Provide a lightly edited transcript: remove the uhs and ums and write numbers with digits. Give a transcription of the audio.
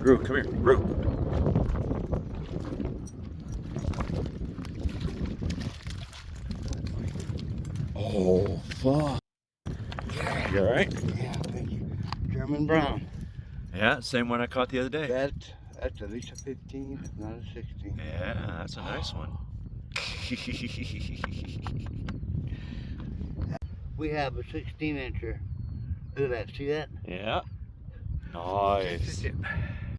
Gru, come here, Gru. Oh, fuck. Yeah. You alright? Yeah, thank you. German brown. Yeah, same one I caught the other day. That's at least a 15, if not a 16. Yeah, that's a nice one. We have a 16-incher. Look at that, see that? Yeah. Nice.